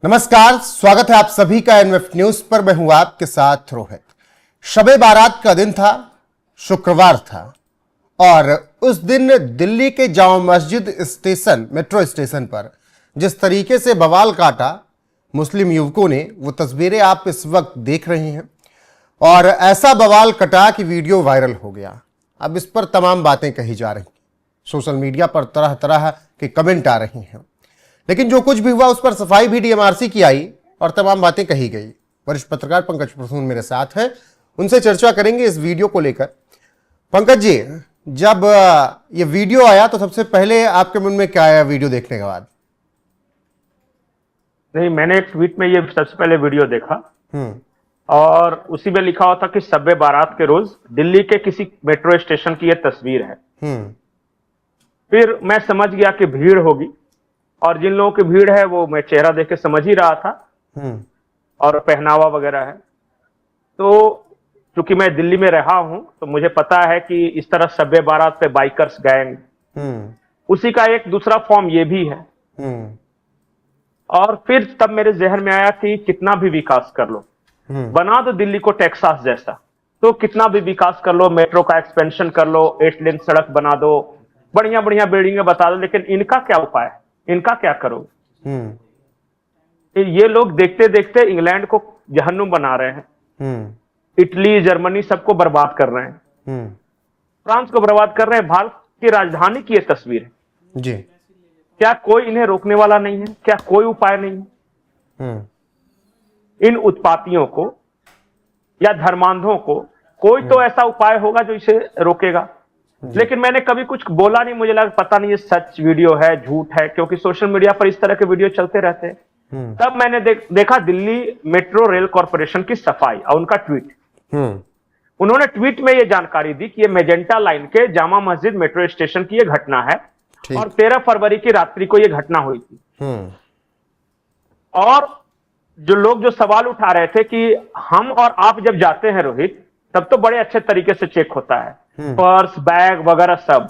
नमस्कार, स्वागत है आप सभी का एनएफ न्यूज पर। मैं हूं आपके साथ रोहित। शबे बारात का दिन था, शुक्रवार था और उस दिन दिल्ली के Jama Masjid station, metro station पर जिस तरीके से बवाल काटा मुस्लिम युवकों ने, वो तस्वीरें आप इस वक्त देख रहे हैं। और ऐसा बवाल कटा कि वीडियो वायरल हो गया। अब इस पर तमाम बातें कही जा रही हैं, सोशल मीडिया पर तरह तरह के कमेंट आ रहे हैं, लेकिन जो कुछ भी हुआ उस पर सफाई भी डीएमआरसी की आई और तमाम बातें कही गई। वरिष्ठ पत्रकार पंकज प्रसून मेरे साथ हैं, उनसे चर्चा करेंगे इस वीडियो को लेकर। पंकज जी, जब ये वीडियो आया तो सबसे पहले आपके मन में क्या आया वीडियो देखने के बाद? नहीं, मैंने एक ट्वीट में ये सबसे पहले वीडियो देखा और उसी में लिखा हुआ था कि शब बारात के रोज दिल्ली के किसी मेट्रो स्टेशन की ये तस्वीर है। फिर मैं समझ गया कि भीड़ होगी और जिन लोगों की भीड़ है वो मैं चेहरा देख के समझ ही रहा था और पहनावा वगैरह है। तो चूंकि मैं दिल्ली में रहा हूं तो मुझे पता है कि इस तरह शब बारात पे बाइकर्स गैंग, उसी का एक दूसरा फॉर्म ये भी है। और फिर तब मेरे जहन में आया कि कितना भी विकास कर लो, बना दो दिल्ली को टेक्सास जैसा, तो कितना भी विकास कर लो, मेट्रो का एक्सपेंशन कर लो, 8 लेन सड़क बना दो, बढ़िया बढ़िया बिल्डिंगें बता दो, लेकिन इनका क्या उपाय है? इनका क्या करो? ये लोग देखते देखते इंग्लैंड को जहन्नुम बना रहे हैं, इटली, जर्मनी सबको बर्बाद कर रहे हैं, फ्रांस को बर्बाद कर रहे हैं। भारत की राजधानी की ये तस्वीर है जी। क्या कोई इन्हें रोकने वाला नहीं है? क्या कोई उपाय नहीं है? इन उत्पातियों को या धर्मांधों को कोई तो ऐसा उपाय होगा जो इसे रोकेगा। लेकिन मैंने कभी कुछ बोला नहीं। मुझे लगा पता नहीं ये सच वीडियो है, झूठ है, क्योंकि सोशल मीडिया पर इस तरह के वीडियो चलते रहते हैं। तब मैंने देखा दिल्ली मेट्रो रेल कॉर्पोरेशन की सफाई और उनका ट्वीट। उन्होंने ट्वीट में ये जानकारी दी कि ये मेजेंटा लाइन के जामा मस्जिद मेट्रो स्टेशन की ये घटना है और 13 फरवरी की रात्रि को ये घटना हुई थी। और जो सवाल उठा रहे थे कि हम और आप जब जाते हैं रोहित, तब तो बड़े अच्छे तरीके से चेक होता है, पर्स, बैग वगैरह सब।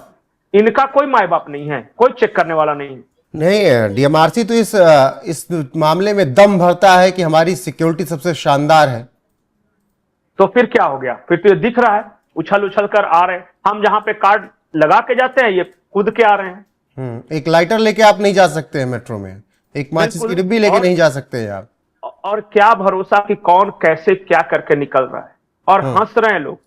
इनका कोई माए बाप नहीं है, कोई चेक करने वाला नहीं है। नहीं, डीएमआरसी तो इस मामले में दम भरता है कि हमारी सिक्योरिटी सबसे शानदार है। तो फिर क्या हो गया? फिर तो ये दिख रहा है, उछल उछल कर आ रहे हैं। हम जहां पे कार्ड लगा के जाते हैं, ये कूद के आ रहे हैं। एक लाइटर लेके आप नहीं जा सकते हैं मेट्रो में, एक माचिस की डिब्बी लेके नहीं जा सकते हैं आप। और क्या भरोसा कि कौन कैसे क्या करके निकल रहा है, और हंस रहे हैं लोग।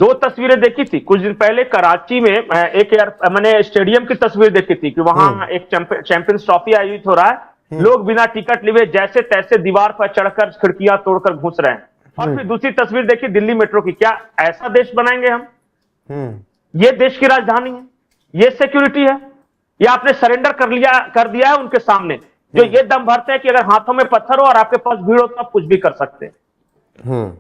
2 तस्वीरें देखी थी कुछ दिन पहले कराची में, मैंने स्टेडियम की तस्वीर देखी थी कि वहां एक चैंपियंस ट्रॉफी आयोजित हो रहा है। लोग बिना टिकट लिए जैसे तैसे दीवार पर चढ़कर खिड़कियां तोड़कर घुस रहे हैं। और फिर दूसरी तस्वीर देखी दिल्ली मेट्रो की। क्या ऐसा देश बनाएंगे हम? ये देश की राजधानी है, ये सिक्योरिटी है, या आपने सरेंडर कर दिया है उनके सामने, जो ये दम भरते हैं कि अगर हाथों में पत्थर हो और आपके पास भीड़ हो तो आप कुछ भी कर सकते हैं।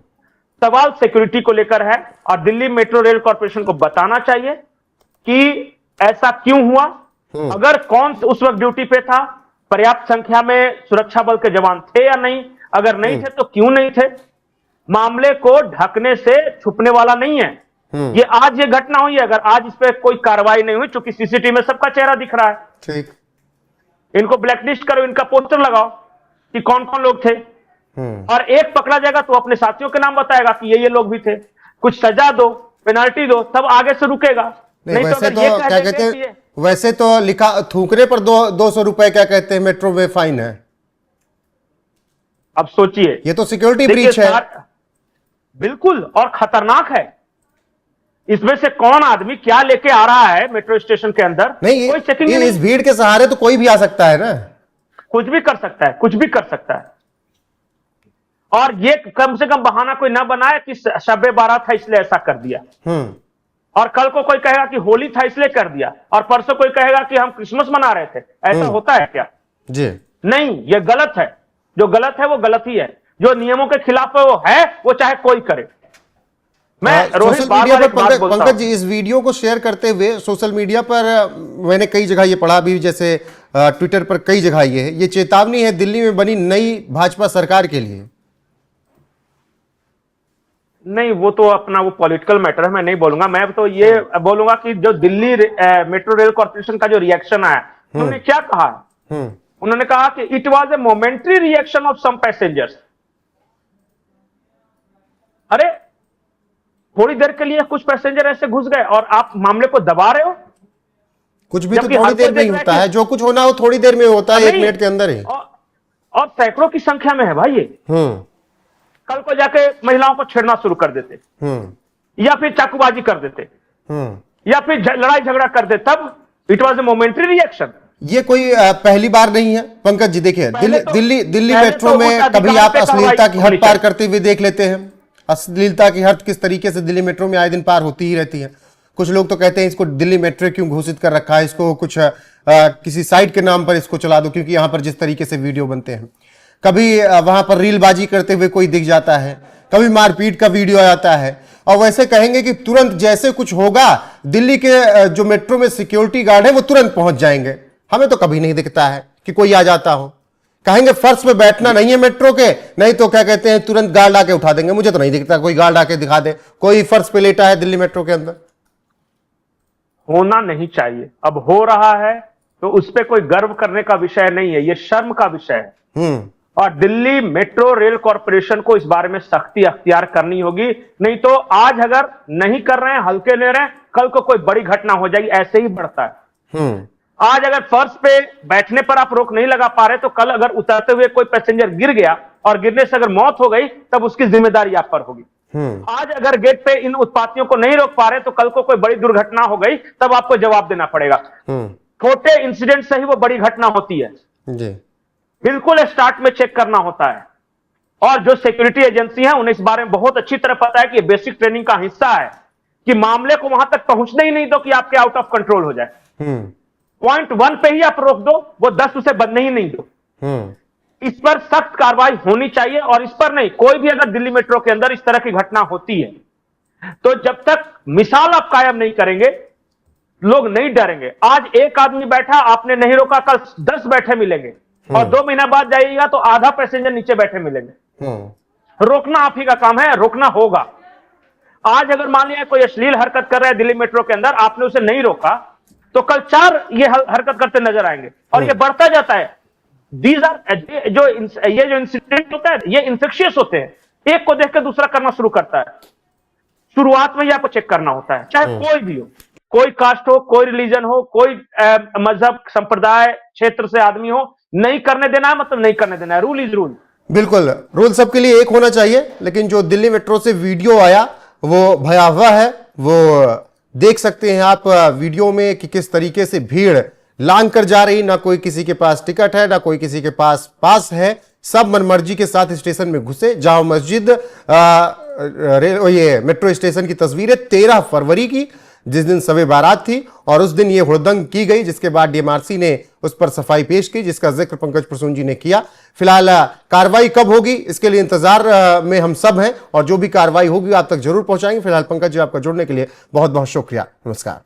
सवाल सिक्योरिटी को लेकर है और दिल्ली मेट्रो रेल कॉर्पोरेशन को बताना चाहिए कि ऐसा क्यों हुआ। अगर कौन उस वक्त ड्यूटी पे था, पर्याप्त संख्या में सुरक्षा बल के जवान थे या नहीं, अगर नहीं थे तो क्यों नहीं थे। मामले को ढकने से छुपने वाला नहीं है। ये आज ये घटना हुई है, अगर आज इस पर कोई कार्रवाई नहीं हुई, चूंकि सीसीटीवी में सबका चेहरा दिख रहा है, ठीक, इनको ब्लैकलिस्ट करो, इनका पोस्टर लगाओ कि कौन कौन लोग थे। और एक पकड़ा जाएगा तो अपने साथियों के नाम बताएगा कि ये लोग भी थे, कुछ सजा दो, पेनाल्टी दो, तब आगे से रुकेगा। नहीं वैसे तो क्या कहते हैं, वैसे तो लिखा थूकने पर 200 रुपए क्या कहते हैं मेट्रो में फाइन है। अब सोचिए, ये तो सिक्योरिटी ब्रीच है। बिल्कुल, और खतरनाक है। इसमें से कौन आदमी क्या लेके आ रहा है मेट्रो स्टेशन के अंदर, नहीं, कोई चेकिंग नहीं। नहीं। इस भीड़ के सहारे तो कोई भी आ सकता है ना, कुछ भी कर सकता है, कुछ भी कर सकता है। और ये कम से कम बहाना कोई ना बनाए कि शब बारात था इसलिए ऐसा कर दिया, और कल को कोई कहेगा कि होली था इसलिए कर दिया, और परसों कोई कहेगा कि हम क्रिसमस मना रहे थे। ऐसा होता है क्या? जी नहीं, ये गलत है। जो गलत है वो गलत ही है, जो नियमों के खिलाफ है वो चाहे कोई करे। मैं सोशल मीडिया पर पंकज जी, इस वीडियो को शेयर करते हुए सोशल मीडिया पर मैंने कई जगह ये पढ़ा भी, जैसे ट्विटर पर कई जगह ये चेतावनी है दिल्ली में बनी नई भाजपा सरकार के लिए। नहीं, वो तो अपना वो पॉलिटिकल मैटर है, मैं नहीं बोलूंगा। मैं तो ये बोलूंगा कि जो दिल्ली मेट्रो रेल कॉर्पोरेशन का जो रिएक्शन आया, उन्होंने क्या कहा? उन्होंने कहा कि it was a momentary reaction of some passengers. अरे थोड़ी देर के लिए कुछ पैसेंजर ऐसे घुस गए और आप मामले को दबा रहे हो। कुछ भी तो थोड़ी देर में ही होता है, जो कुछ होना हो थोड़ी देर में होता है, 1 मिनट के अंदर ही। और सैकड़ों की संख्या में है भाई ये। कल को जाके महिलाओं को छेड़ना शुरू कर देते, या फिर चाकूबाजी कर देते, या फिर लड़ाई झगड़ा कर देते, तब it was a momentary reaction. ये कोई पहली बार नहीं है पंकज जी। देखिए दिल्ली मेट्रो तो में कभी आप अश्लीलता की हद पार करते हुए देख लेते हैं। अश्लीलता की हद किस तरीके से दिल्ली मेट्रो में आए दिन पार होती ही रहती है। कुछ लोग तो कहते हैं इसको दिल्ली मेट्रो क्यों घोषित कर रखा है, इसको कुछ किसी साइट के नाम पर इसको चला दो, क्योंकि यहाँ पर जिस तरीके से वीडियो बनते हैं। कभी वहां पर रीलबाजी करते हुए कोई दिख जाता है, कभी मारपीट का वीडियो आता है, और वैसे कहेंगे कि तुरंत जैसे कुछ होगा दिल्ली के जो मेट्रो में सिक्योरिटी गार्ड है वो तुरंत पहुंच जाएंगे। हमें तो कभी नहीं दिखता है कि कोई आ जाता हो। कहेंगे फर्श पे बैठना नहीं है मेट्रो के, नहीं तो क्या कहते हैं तुरंत गार्ड आके उठा देंगे। मुझे तो नहीं दिखता कोई गार्ड आके दिखा दे कोई फर्श पे लेटा है दिल्ली मेट्रो के अंदर। होना नहीं चाहिए, अब हो रहा है तो उस पर कोई गर्व करने का विषय नहीं है, ये शर्म का विषय है। और दिल्ली मेट्रो रेल कॉरपोरेशन को इस बारे में सख्ती अख्तियार करनी होगी, नहीं तो आज अगर नहीं कर रहे हैं, हल्के ले रहे हैं, कल को कोई बड़ी घटना हो जाएगी। ऐसे ही बढ़ता है। आज अगर फर्श पे बैठने पर आप रोक नहीं लगा पा रहे, तो कल अगर उतरते हुए कोई पैसेंजर गिर गया और गिरने से अगर मौत हो गई, तब उसकी जिम्मेदारी आप पर होगी। आज अगर गेट पे इन उत्पातियों को नहीं रोक पा रहे, तो कल को कोई बड़ी दुर्घटना हो गई, तब आपको जवाब देना पड़ेगा। छोटे इंसिडेंट से ही वो बड़ी घटना होती है जी। बिल्कुल स्टार्ट में चेक करना होता है। और जो सिक्योरिटी एजेंसी है उन्हें इस बारे में बहुत अच्छी तरह पता है कि ये बेसिक ट्रेनिंग का हिस्सा है कि मामले को वहां तक पहुंचने ही नहीं दो कि आपके आउट ऑफ कंट्रोल हो जाए। पॉइंट 1 पे ही आप रोक दो, वो 10 उसे बनने ही नहीं दो। इस पर सख्त कार्रवाई होनी चाहिए। और इस पर नहीं, कोई भी अगर दिल्ली मेट्रो के अंदर इस तरह की घटना होती है, तो जब तक मिसाल आप कायम नहीं करेंगे, लोग नहीं डरेंगे। आज एक आदमी बैठा, आपने नहीं रोका, कल 10 बैठे मिलेंगे, और 2 महीना बाद जाइएगा तो आधा पैसेंजर नीचे बैठे मिलेंगे। रोकना आप ही का काम है, रोकना होगा। आज अगर मान लिया कोई अश्लील हरकत कर रहा है दिल्ली मेट्रो के अंदर, आपने उसे नहीं रोका, तो कल 4 ये हरकत करते नजर आएंगे, और ये बढ़ता जाता है। ये जो इंसिडेंट होता है, ये इन्फेक्शियस होते हैं। एक को देख के दूसरा करना शुरू करता है। शुरुआत में ही आपको चेक करना होता है, चाहे कोई भी हो, कोई कास्ट हो, कोई रिलीजन हो, कोई मजहब, संप्रदाय, क्षेत्र से आदमी हो, नहीं करने देना है, मतलब नहीं करने देना है। Rule is rule. बिल्कुल, रूल सबके लिए एक होना चाहिए। लेकिन जो दिल्ली मेट्रो से वीडियो आया वो भयावह है। वो देख सकते हैं आप वीडियो में कि किस तरीके से भीड़ लांग कर जा रही, ना कोई किसी के पास टिकट है, ना कोई किसी के पास है। सब मनमर्जी के साथ स्टेशन में घुसे। जामा मस्जिद ये मेट्रो स्टेशन की तस्वीरें 13 फरवरी की, जिस दिन शब बारात थी, और उस दिन ये हुड़दंग की गई, जिसके बाद डीएमआरसी ने उस पर सफाई पेश की, जिसका जिक्र पंकज प्रसून जी ने किया। फिलहाल कार्रवाई कब होगी इसके लिए इंतजार में हम सब हैं, और जो भी कार्रवाई होगी आप तक जरूर पहुंचाएंगे। फिलहाल पंकज जी, आपका जुड़ने के लिए बहुत बहुत शुक्रिया। नमस्कार।